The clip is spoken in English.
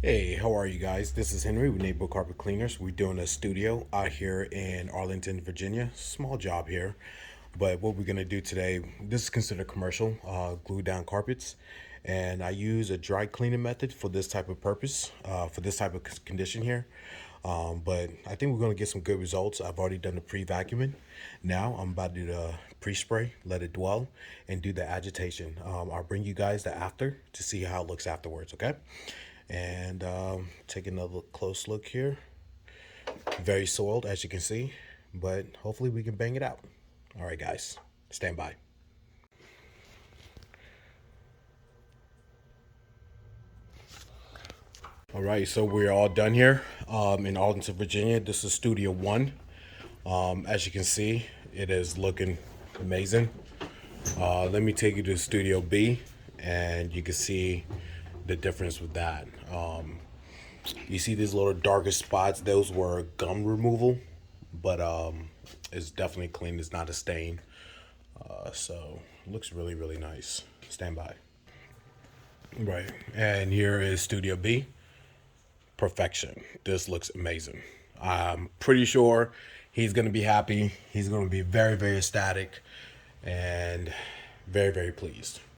Hey, how are you guys? This is Henry with Neighborhood Carpet Cleaners. We're doing a studio out here in Arlington, Virginia. Small job here. But what we're going to do today, this is considered commercial, glue down carpets. And I use a dry cleaning method for this type of purpose, for this type of condition here. But I think we're going to get some good results. I've already done the pre-vacuuming. Now I'm about to do the pre-spray, let it dwell, and do the agitation. I'll bring you guys the after to see how it looks afterwards, okay? And take another close look here. Very soiled, as you can see, but hopefully we can bang it out. All right, guys, stand by. All right, so we're all done here in Arlington, Virginia. This is Studio One. As you can see, it is looking amazing. Let me take you to Studio B, and you can see the difference with that. You see these little darker spots? Those were gum removal, but it's definitely clean. It's not a stain. So looks really, really nice. Stand by. Right, and here is Studio B. Perfection. This looks amazing. I'm pretty sure he's gonna be happy. He's gonna be very, very ecstatic and very, very pleased.